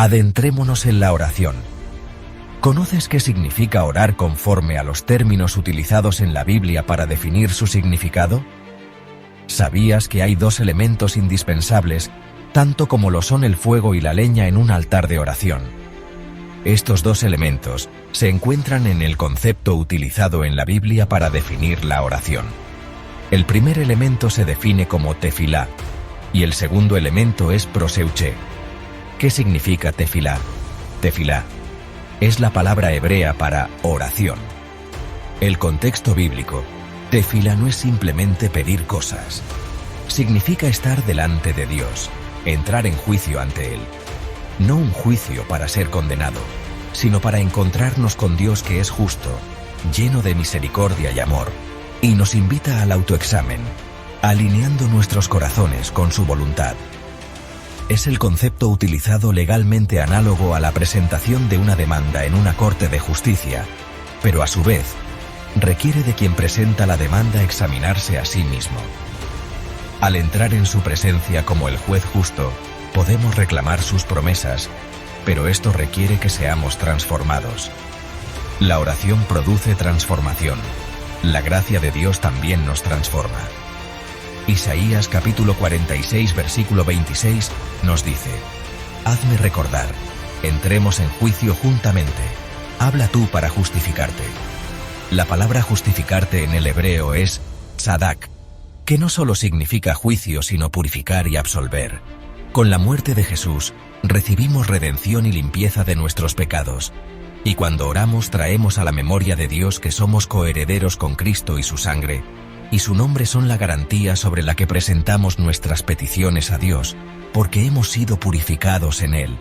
Adentrémonos en la oración. ¿Conoces qué significa orar conforme a los términos utilizados en la Biblia para definir su significado? ¿Sabías que hay dos elementos indispensables, tanto como lo son el fuego y la leña en un altar de oración? Estos dos elementos se encuentran en el concepto utilizado en la Biblia para definir la oración. El primer elemento se define como tefilá, y el segundo elemento es proseuché. ¿Qué significa tefilá? Tefilá es la palabra hebrea para oración. El contexto bíblico, tefilá no es simplemente pedir cosas. Significa estar delante de Dios, entrar en juicio ante Él. No un juicio para ser condenado, sino para encontrarnos con Dios que es justo, lleno de misericordia y amor, y nos invita al autoexamen, alineando nuestros corazones con su voluntad. Es el concepto utilizado legalmente análogo a la presentación de una demanda en una corte de justicia, pero a su vez, requiere de quien presenta la demanda examinarse a sí mismo. Al entrar en su presencia como el juez justo, podemos reclamar sus promesas, pero esto requiere que seamos transformados. La oración produce transformación. La gracia de Dios también nos transforma. Isaías capítulo 46 versículo 26 nos dice: Hazme recordar, entremos en juicio juntamente, habla tú para justificarte. La palabra justificarte en el hebreo es tzadak, que no solo significa juicio sino purificar y absolver. Con la muerte de Jesús, recibimos redención y limpieza de nuestros pecados, y cuando oramos traemos a la memoria de Dios que somos coherederos con Cristo y su sangre, y su nombre son la garantía sobre la que presentamos nuestras peticiones a Dios, porque hemos sido purificados en Él.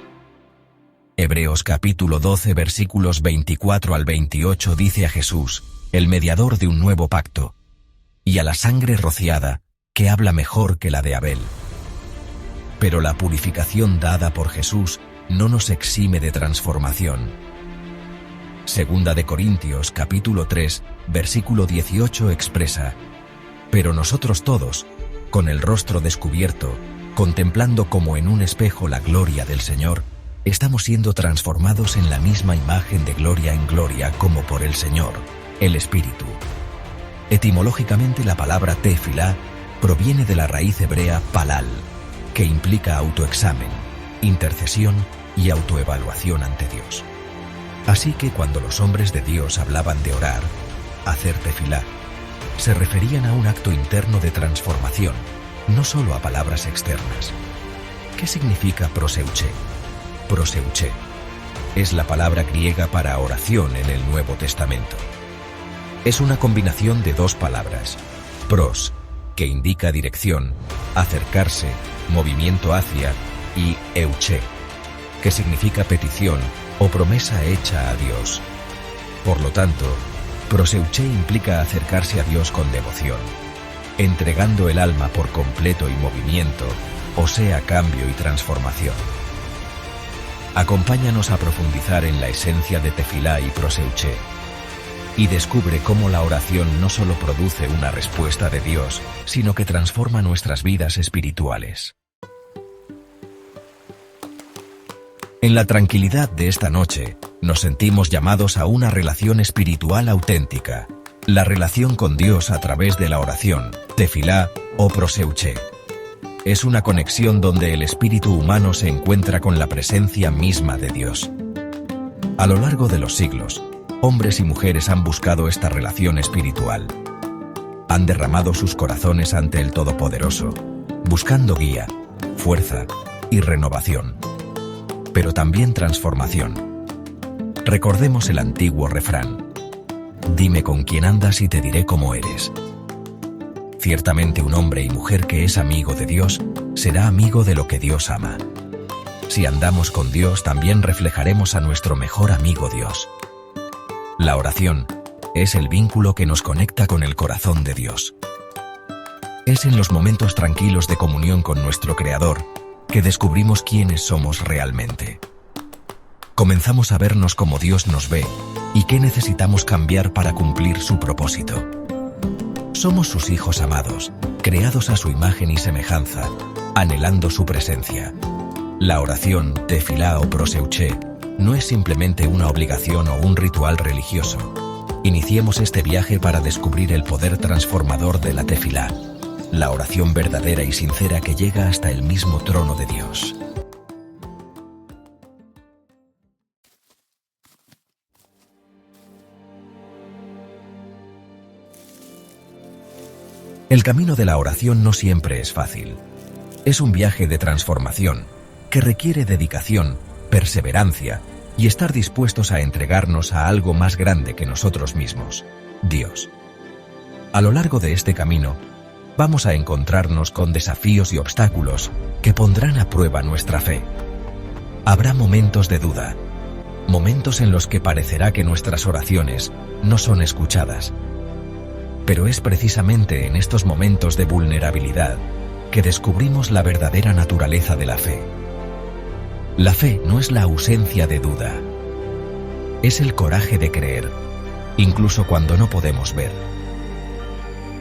Hebreos capítulo 12 versículos 24 al 28 dice a Jesús, el mediador de un nuevo pacto, y a la sangre rociada, que habla mejor que la de Abel. Pero la purificación dada por Jesús no nos exime de transformación. Segunda de Corintios capítulo 3 versículo 18 expresa: Pero nosotros todos, con el rostro descubierto, contemplando como en un espejo la gloria del Señor, estamos siendo transformados en la misma imagen de gloria en gloria como por el Señor, el Espíritu. Etimológicamente la palabra tefilá proviene de la raíz hebrea palal, que implica autoexamen, intercesión y autoevaluación ante Dios. Así que cuando los hombres de Dios hablaban de orar, hacer tefilá, se referían a un acto interno de transformación, no solo a palabras externas. ¿Qué significa proseuché? Proseuché es la palabra griega para oración en el Nuevo Testamento. Es una combinación de dos palabras, pros, que indica dirección, acercarse, movimiento hacia, y euché, que significa petición o promesa hecha a Dios. Por lo tanto, proseuché implica acercarse a Dios con devoción, entregando el alma por completo y movimiento, o sea, cambio y transformación. Acompáñanos a profundizar en la esencia de tefilá y proseuché, y descubre cómo la oración no solo produce una respuesta de Dios, sino que transforma nuestras vidas espirituales. En la tranquilidad de esta noche, nos sentimos llamados a una relación espiritual auténtica, la relación con Dios a través de la oración, tefilá o proseuché. Es una conexión donde el espíritu humano se encuentra con la presencia misma de Dios. A lo largo de los siglos, hombres y mujeres han buscado esta relación espiritual. Han derramado sus corazones ante el Todopoderoso, buscando guía, fuerza y renovación, pero también transformación. Recordemos el antiguo refrán: dime con quién andas y te diré cómo eres. Ciertamente un hombre y mujer que es amigo de Dios, será amigo de lo que Dios ama. Si andamos con Dios, también reflejaremos a nuestro mejor amigo Dios. La oración es el vínculo que nos conecta con el corazón de Dios. Es en los momentos tranquilos de comunión con nuestro Creador que descubrimos quiénes somos realmente. Comenzamos a vernos como Dios nos ve y qué necesitamos cambiar para cumplir su propósito. Somos sus hijos amados, creados a su imagen y semejanza, anhelando su presencia. La oración, tefilá o proseuché, no es simplemente una obligación o un ritual religioso. Iniciemos este viaje para descubrir el poder transformador de la tefilá, la oración verdadera y sincera que llega hasta el mismo trono de Dios. El camino de la oración no siempre es fácil. Es un viaje de transformación que requiere dedicación, perseverancia y estar dispuestos a entregarnos a algo más grande que nosotros mismos, Dios. A lo largo de este camino, vamos a encontrarnos con desafíos y obstáculos que pondrán a prueba nuestra fe. Habrá momentos de duda, momentos en los que parecerá que nuestras oraciones no son escuchadas. Pero es precisamente en estos momentos de vulnerabilidad que descubrimos la verdadera naturaleza de la fe. La fe no es la ausencia de duda. Es el coraje de creer, incluso cuando no podemos ver.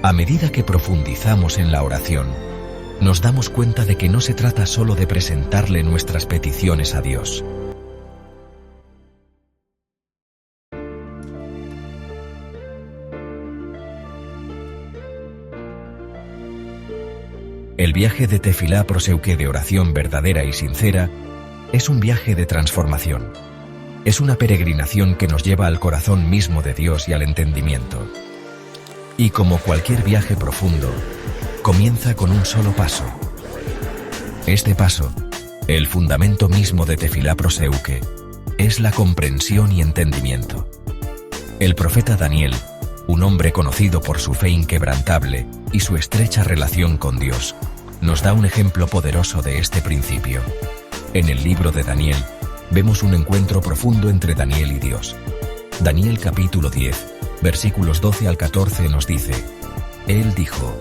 A medida que profundizamos en la oración, nos damos cuenta de que no se trata solo de presentarle nuestras peticiones a Dios. El viaje de tefilá proseuché de oración verdadera y sincera es un viaje de transformación. Es una peregrinación que nos lleva al corazón mismo de Dios y al entendimiento. Y como cualquier viaje profundo, comienza con un solo paso. Este paso, el fundamento mismo de tefilá proseuché, es la comprensión y entendimiento. El profeta Daniel, un hombre conocido por su fe inquebrantable y su estrecha relación con Dios, nos da un ejemplo poderoso de este principio. En el libro de Daniel, vemos un encuentro profundo entre Daniel y Dios. Daniel capítulo 10, versículos 12 al 14 nos dice: Él dijo: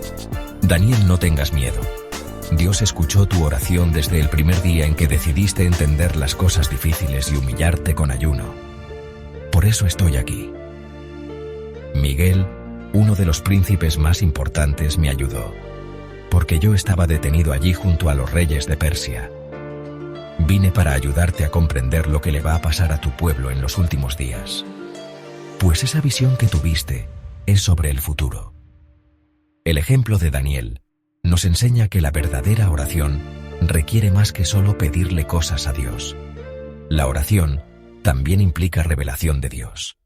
Daniel, no tengas miedo. Dios escuchó tu oración desde el primer día en que decidiste entender las cosas difíciles y humillarte con ayuno. Por eso estoy aquí. Miguel, uno de los príncipes más importantes, me ayudó, porque yo estaba detenido allí junto a los reyes de Persia. Vine para ayudarte a comprender lo que le va a pasar a tu pueblo en los últimos días. Pues esa visión que tuviste es sobre el futuro. El ejemplo de Daniel nos enseña que la verdadera oración requiere más que solo pedirle cosas a Dios. La oración también implica revelación de Dios.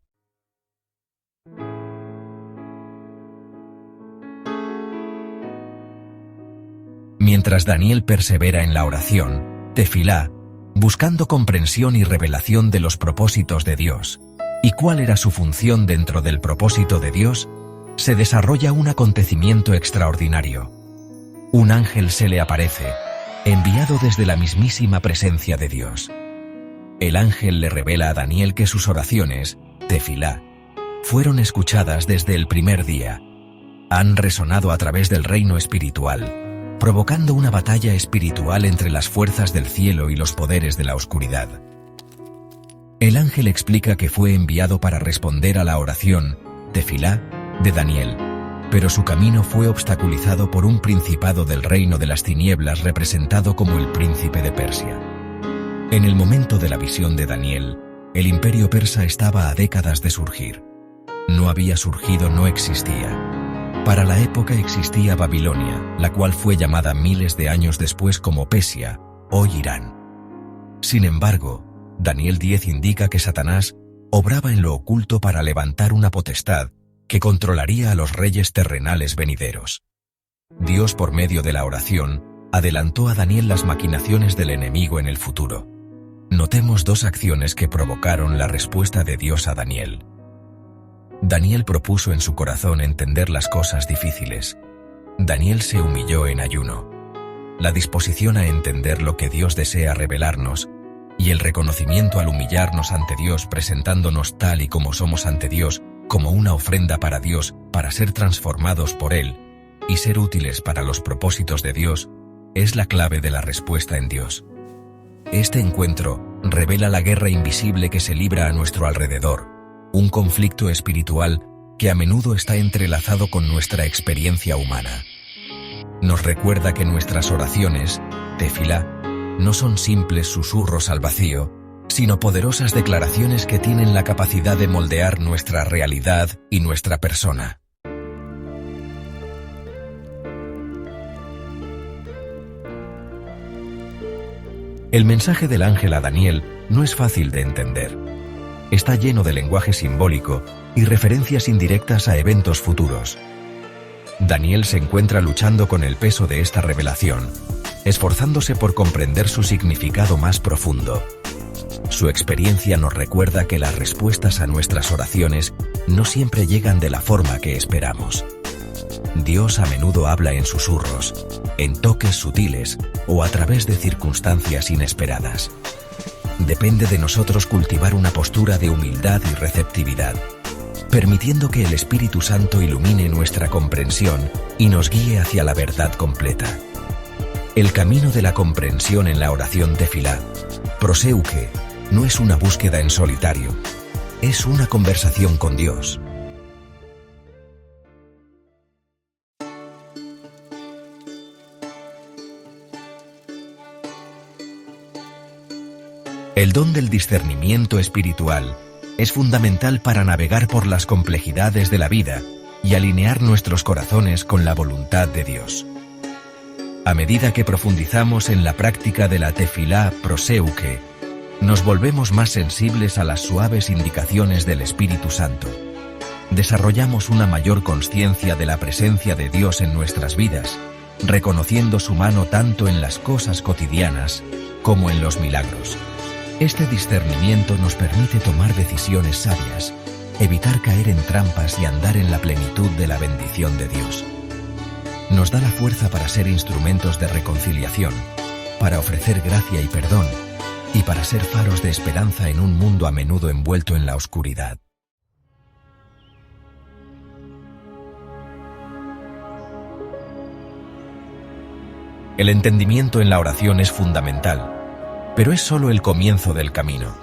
Mientras Daniel persevera en la oración, tefilá, buscando comprensión y revelación de los propósitos de Dios, y cuál era su función dentro del propósito de Dios, se desarrolla un acontecimiento extraordinario. Un ángel se le aparece, enviado desde la mismísima presencia de Dios. El ángel le revela a Daniel que sus oraciones, tefilá, fueron escuchadas desde el primer día. Han resonado a través del reino espiritual, provocando una batalla espiritual entre las fuerzas del cielo y los poderes de la oscuridad. El ángel explica que fue enviado para responder a la oración, tefilá, de Daniel, pero su camino fue obstaculizado por un principado del reino de las tinieblas representado como el príncipe de Persia. En el momento de la visión de Daniel, el imperio persa estaba a décadas de surgir. No había surgido, no existía. Para la época existía Babilonia, la cual fue llamada miles de años después como Pesia, hoy Irán. Sin embargo, Daniel 10 indica que Satanás obraba en lo oculto para levantar una potestad que controlaría a los reyes terrenales venideros. Dios, por medio de la oración, adelantó a Daniel las maquinaciones del enemigo en el futuro. Notemos dos acciones que provocaron la respuesta de Dios a Daniel. Daniel propuso en su corazón entender las cosas difíciles. Daniel se humilló en ayuno. La disposición a entender lo que Dios desea revelarnos y el reconocimiento al humillarnos ante Dios presentándonos tal y como somos ante Dios, como una ofrenda para Dios, para ser transformados por Él y ser útiles para los propósitos de Dios, es la clave de la respuesta en Dios. Este encuentro revela la guerra invisible que se libra a nuestro alrededor, un conflicto espiritual que a menudo está entrelazado con nuestra experiencia humana. Nos recuerda que nuestras oraciones, tefilá, no son simples susurros al vacío, sino poderosas declaraciones que tienen la capacidad de moldear nuestra realidad y nuestra persona. El mensaje del ángel a Daniel no es fácil de entender. Está lleno de lenguaje simbólico y referencias indirectas a eventos futuros. Daniel se encuentra luchando con el peso de esta revelación, esforzándose por comprender su significado más profundo. Su experiencia nos recuerda que las respuestas a nuestras oraciones no siempre llegan de la forma que esperamos. Dios a menudo habla en susurros, en toques sutiles o a través de circunstancias inesperadas. Depende de nosotros cultivar una postura de humildad y receptividad, permitiendo que el Espíritu Santo ilumine nuestra comprensión y nos guíe hacia la verdad completa. El camino de la comprensión en la oración tefilá, proseuke, no es una búsqueda en solitario, es una conversación con Dios. El don del discernimiento espiritual es fundamental para navegar por las complejidades de la vida y alinear nuestros corazones con la voluntad de Dios. A medida que profundizamos en la práctica de la tefilá proseuke, nos volvemos más sensibles a las suaves indicaciones del Espíritu Santo. Desarrollamos una mayor consciencia de la presencia de Dios en nuestras vidas, reconociendo su mano tanto en las cosas cotidianas como en los milagros. Este discernimiento nos permite tomar decisiones sabias, evitar caer en trampas y andar en la plenitud de la bendición de Dios. Nos da la fuerza para ser instrumentos de reconciliación, para ofrecer gracia y perdón, y para ser faros de esperanza en un mundo a menudo envuelto en la oscuridad. El entendimiento en la oración es fundamental, pero es solo el comienzo del camino.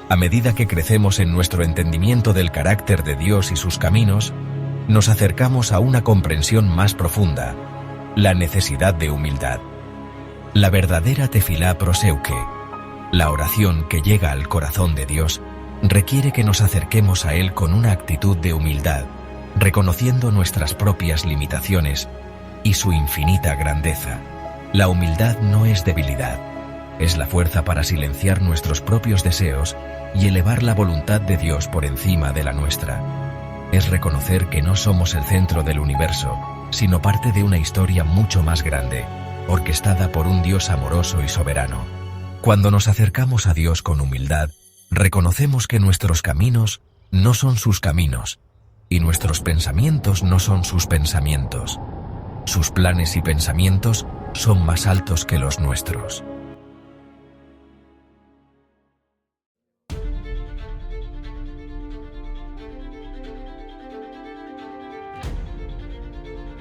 A medida que crecemos en nuestro entendimiento del carácter de Dios y sus caminos, nos acercamos a una comprensión más profunda, la necesidad de humildad. La verdadera tefilá proseuke, la oración que llega al corazón de Dios, requiere que nos acerquemos a Él con una actitud de humildad, reconociendo nuestras propias limitaciones y su infinita grandeza. La humildad no es debilidad, es la fuerza para silenciar nuestros propios deseos y elevar la voluntad de Dios por encima de la nuestra. Es reconocer que no somos el centro del universo, sino parte de una historia mucho más grande, orquestada por un Dios amoroso y soberano. Cuando nos acercamos a Dios con humildad, reconocemos que nuestros caminos no son sus caminos, y nuestros pensamientos no son sus pensamientos. Sus planes y pensamientos son más altos que los nuestros.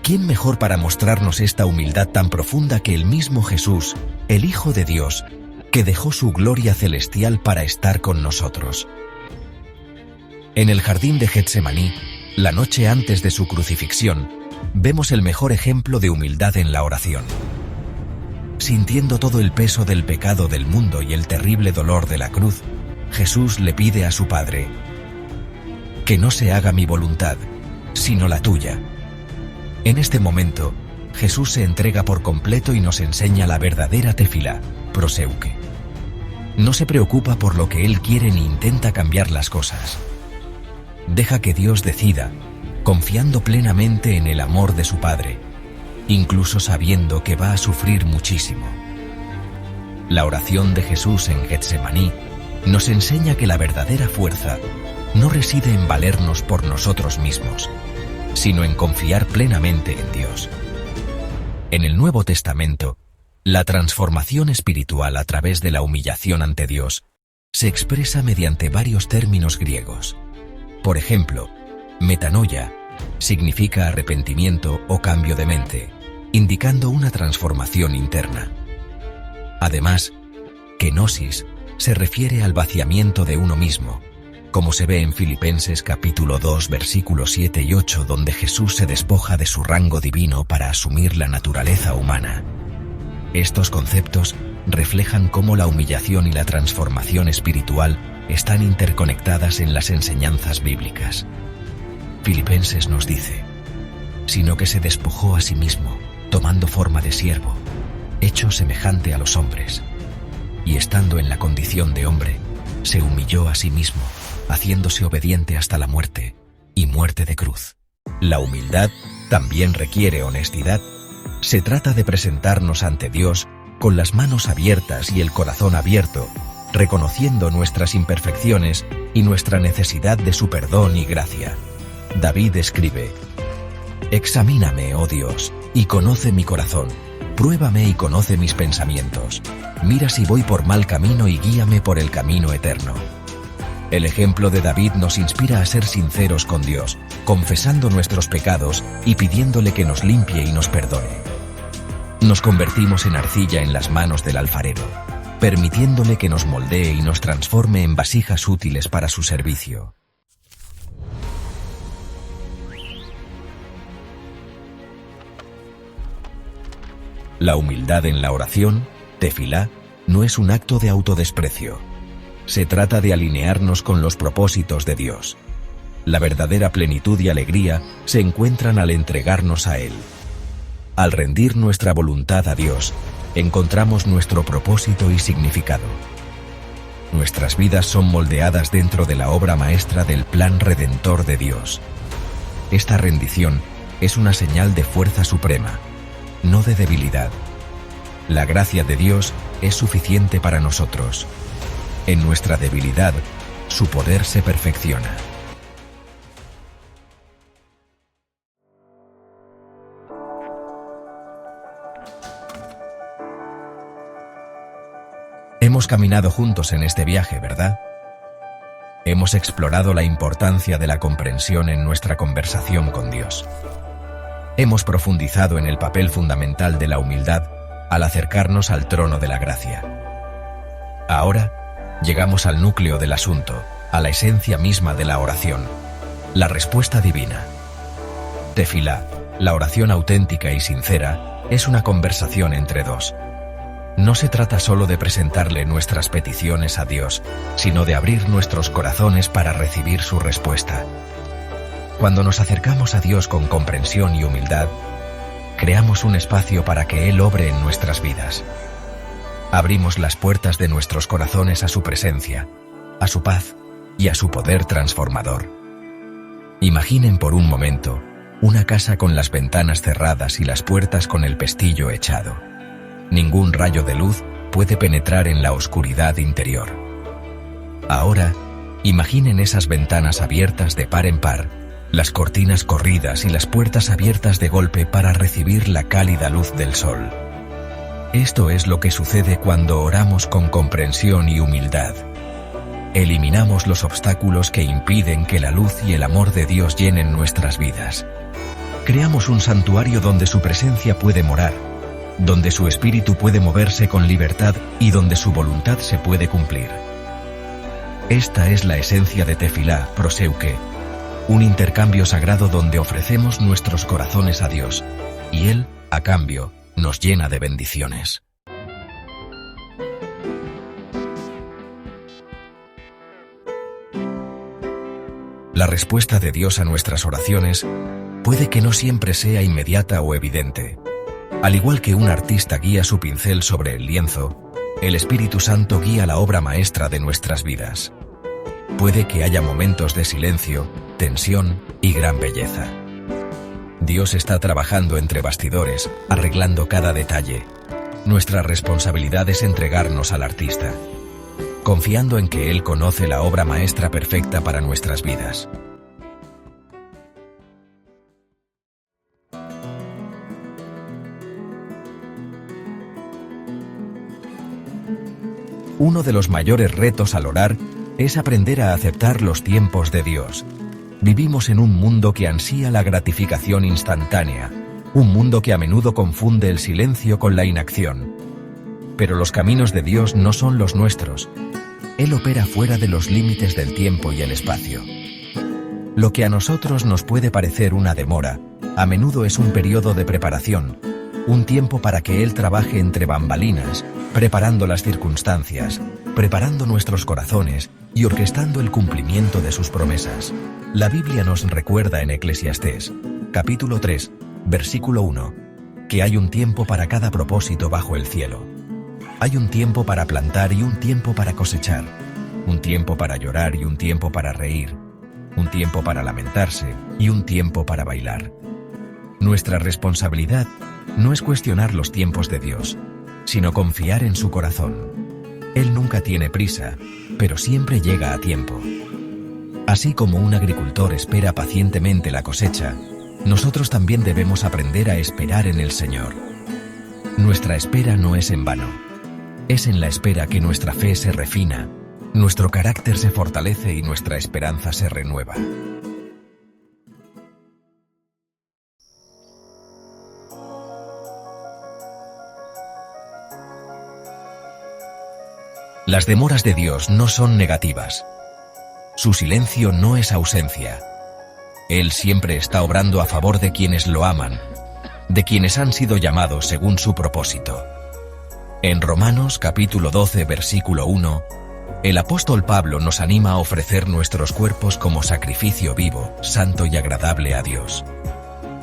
¿Quién mejor para mostrarnos esta humildad tan profunda que el mismo Jesús, el Hijo de Dios, que dejó su gloria celestial para estar con nosotros? En el jardín de Getsemaní, la noche antes de su crucifixión, vemos el mejor ejemplo de humildad en la oración. Sintiendo todo el peso del pecado del mundo y el terrible dolor de la cruz, Jesús le pide a su Padre: «Que no se haga mi voluntad, sino la tuya». En este momento, Jesús se entrega por completo y nos enseña la verdadera tefilá, proseuke. No se preocupa por lo que Él quiere ni intenta cambiar las cosas. Deja que Dios decida, confiando plenamente en el amor de su Padre, incluso sabiendo que va a sufrir muchísimo. La oración de Jesús en Getsemaní nos enseña que la verdadera fuerza no reside en valernos por nosotros mismos, sino en confiar plenamente en Dios. En el Nuevo Testamento, la transformación espiritual a través de la humillación ante Dios se expresa mediante varios términos griegos. Por ejemplo, metanoia significa arrepentimiento o cambio de mente, indicando una transformación interna. Además, kenosis se refiere al vaciamiento de uno mismo, como se ve en Filipenses capítulo 2 versículos 7 y 8, donde Jesús se despoja de su rango divino para asumir la naturaleza humana. Estos conceptos reflejan cómo la humillación y la transformación espiritual están interconectadas en las enseñanzas bíblicas. Filipenses nos dice: sino que se despojó a sí mismo, tomando forma de siervo, hecho semejante a los hombres, y estando en la condición de hombre, se humilló a sí mismo, haciéndose obediente hasta la muerte, y muerte de cruz. La humildad también requiere honestidad. Se trata de presentarnos ante Dios con las manos abiertas y el corazón abierto, reconociendo nuestras imperfecciones y nuestra necesidad de su perdón y gracia. David escribe: examíname, oh Dios, y conoce mi corazón. Pruébame y conoce mis pensamientos. Mira si voy por mal camino y guíame por el camino eterno. El ejemplo de David nos inspira a ser sinceros con Dios, confesando nuestros pecados y pidiéndole que nos limpie y nos perdone. Nos convertimos en arcilla en las manos del alfarero, permitiéndole que nos moldee y nos transforme en vasijas útiles para su servicio. La humildad en la oración, tefilá, no es un acto de autodesprecio. Se trata de alinearnos con los propósitos de Dios. La verdadera plenitud y alegría se encuentran al entregarnos a Él. Al rendir nuestra voluntad a Dios, encontramos nuestro propósito y significado. Nuestras vidas son moldeadas dentro de la obra maestra del plan redentor de Dios. Esta rendición es una señal de fuerza suprema, no de debilidad. La gracia de Dios es suficiente para nosotros. En nuestra debilidad, su poder se perfecciona. Hemos caminado juntos en este viaje, ¿verdad? Hemos explorado la importancia de la comprensión en nuestra conversación con Dios. Hemos profundizado en el papel fundamental de la humildad al acercarnos al trono de la gracia. Ahora, llegamos al núcleo del asunto, a la esencia misma de la oración, la respuesta divina. Tefilá, la oración auténtica y sincera, es una conversación entre dos. No se trata solo de presentarle nuestras peticiones a Dios, sino de abrir nuestros corazones para recibir su respuesta. Cuando nos acercamos a Dios con comprensión y humildad, creamos un espacio para que Él obre en nuestras vidas. Abrimos las puertas de nuestros corazones a su presencia, a su paz y a su poder transformador. Imaginen por un momento una casa con las ventanas cerradas y las puertas con el pestillo echado. Ningún rayo de luz puede penetrar en la oscuridad interior. Ahora, imaginen esas ventanas abiertas de par en par, las cortinas corridas y las puertas abiertas de golpe para recibir la cálida luz del sol. Esto es lo que sucede cuando oramos con comprensión y humildad. Eliminamos los obstáculos que impiden que la luz y el amor de Dios llenen nuestras vidas. Creamos un santuario donde su presencia puede morar, donde su espíritu puede moverse con libertad y donde su voluntad se puede cumplir. Esta es la esencia de Tefilá, proseuque, un intercambio sagrado donde ofrecemos nuestros corazones a Dios, y Él, a cambio, nos llena de bendiciones. La respuesta de Dios a nuestras oraciones puede que no siempre sea inmediata o evidente. Al igual que un artista guía su pincel sobre el lienzo, el Espíritu Santo guía la obra maestra de nuestras vidas. Puede que haya momentos de silencio, tensión y gran belleza. Dios está trabajando entre bastidores, arreglando cada detalle. Nuestra responsabilidad es entregarnos al artista, confiando en que Él conoce la obra maestra perfecta para nuestras vidas. Uno de los mayores retos al orar es aprender a aceptar los tiempos de Dios. Vivimos en un mundo que ansía la gratificación instantánea, un mundo que a menudo confunde el silencio con la inacción. Pero los caminos de Dios no son los nuestros. Él opera fuera de los límites del tiempo y el espacio. Lo que a nosotros nos puede parecer una demora, a menudo es un periodo de preparación, un tiempo para que Él trabaje entre bambalinas, preparando las circunstancias, preparando nuestros corazones y orquestando el cumplimiento de sus promesas. La Biblia nos recuerda en Eclesiastés, capítulo 3, versículo 1, que hay un tiempo para cada propósito bajo el cielo. Hay un tiempo para plantar y un tiempo para cosechar, un tiempo para llorar y un tiempo para reír, un tiempo para lamentarse y un tiempo para bailar. Nuestra responsabilidad no es cuestionar los tiempos de Dios, sino confiar en su corazón. Él nunca tiene prisa, pero siempre llega a tiempo. Así como un agricultor espera pacientemente la cosecha, nosotros también debemos aprender a esperar en el Señor. Nuestra espera no es en vano. Es en la espera que nuestra fe se refina, nuestro carácter se fortalece y nuestra esperanza se renueva. Las demoras de Dios no son negativas. Su silencio no es ausencia. Él siempre está obrando a favor de quienes lo aman, de quienes han sido llamados según su propósito. En Romanos capítulo 12, versículo 1, el apóstol Pablo nos anima a ofrecer nuestros cuerpos como sacrificio vivo, santo y agradable a Dios.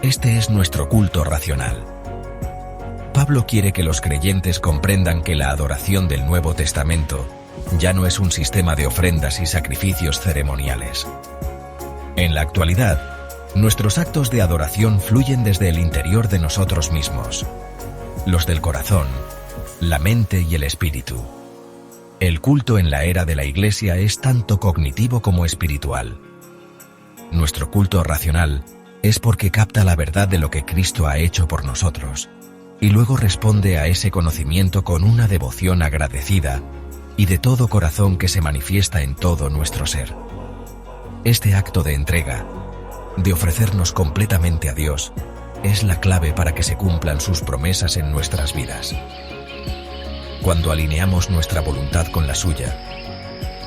Este es nuestro culto racional. Pablo quiere que los creyentes comprendan que la adoración del Nuevo Testamento ya no es un sistema de ofrendas y sacrificios ceremoniales. En la actualidad, nuestros actos de adoración fluyen desde el interior de nosotros mismos, los del corazón, la mente y el espíritu. El culto en la era de la Iglesia es tanto cognitivo como espiritual. Nuestro culto racional es porque capta la verdad de lo que Cristo ha hecho por nosotros, y luego responde a ese conocimiento con una devoción agradecida y de todo corazón que se manifiesta en todo nuestro ser. Este acto de entrega, de ofrecernos completamente a Dios, es la clave para que se cumplan sus promesas en nuestras vidas. Cuando alineamos nuestra voluntad con la suya,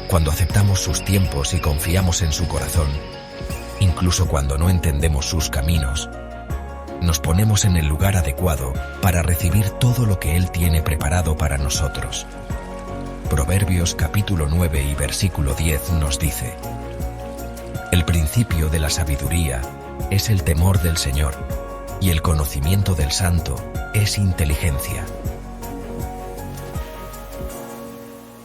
cuando aceptamos sus tiempos y confiamos en su corazón, incluso cuando no entendemos sus caminos, nos ponemos en el lugar adecuado para recibir todo lo que Él tiene preparado para nosotros. Proverbios capítulo 9 y versículo 10 nos dice: el principio de la sabiduría es el temor del Señor, y el conocimiento del Santo es inteligencia.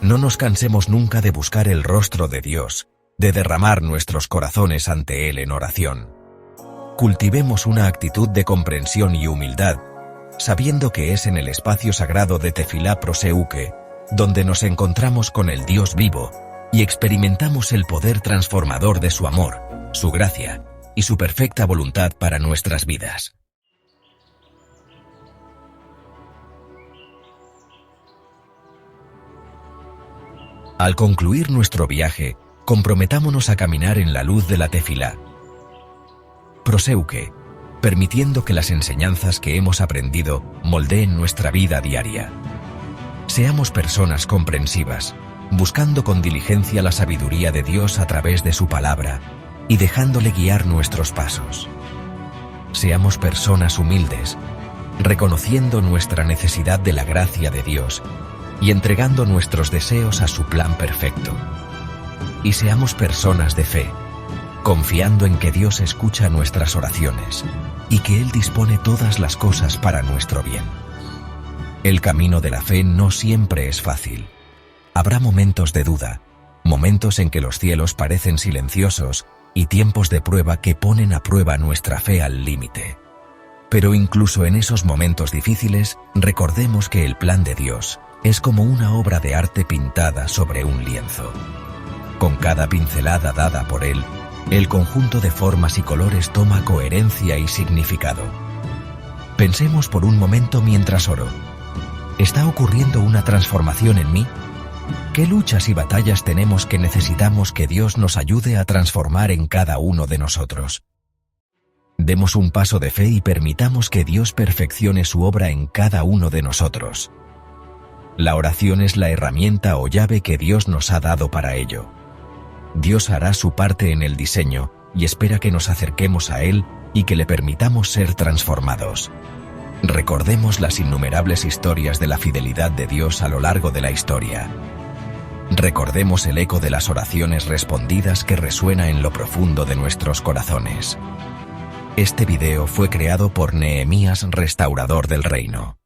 No nos cansemos nunca de buscar el rostro de Dios, de derramar nuestros corazones ante Él en oración. Cultivemos una actitud de comprensión y humildad, sabiendo que es en el espacio sagrado de Tefilá Proseuke, donde nos encontramos con el Dios vivo y experimentamos el poder transformador de su amor, su gracia y su perfecta voluntad para nuestras vidas. Al concluir nuestro viaje, comprometámonos a caminar en la luz de la Tefilá Proseuke, permitiendo que las enseñanzas que hemos aprendido moldeen nuestra vida diaria. Seamos personas comprensivas, buscando con diligencia la sabiduría de Dios a través de su palabra y dejándole guiar nuestros pasos. Seamos personas humildes, reconociendo nuestra necesidad de la gracia de Dios y entregando nuestros deseos a su plan perfecto. Y seamos personas de fe, confiando en que Dios escucha nuestras oraciones y que Él dispone todas las cosas para nuestro bien. El camino de la fe no siempre es fácil. Habrá momentos de duda, momentos en que los cielos parecen silenciosos y tiempos de prueba que ponen a prueba nuestra fe al límite. Pero incluso en esos momentos difíciles, recordemos que el plan de Dios es como una obra de arte pintada sobre un lienzo. Con cada pincelada dada por Él, el conjunto de formas y colores toma coherencia y significado. Pensemos por un momento mientras oro. ¿Está ocurriendo una transformación en mí? ¿Qué luchas y batallas tenemos que necesitamos que Dios nos ayude a transformar en cada uno de nosotros? Demos un paso de fe y permitamos que Dios perfeccione su obra en cada uno de nosotros. La oración es la herramienta o llave que Dios nos ha dado para ello. Dios hará su parte en el diseño y espera que nos acerquemos a Él y que le permitamos ser transformados. Recordemos las innumerables historias de la fidelidad de Dios a lo largo de la historia. Recordemos el eco de las oraciones respondidas que resuena en lo profundo de nuestros corazones. Este video fue creado por Nehemías, restaurador del reino.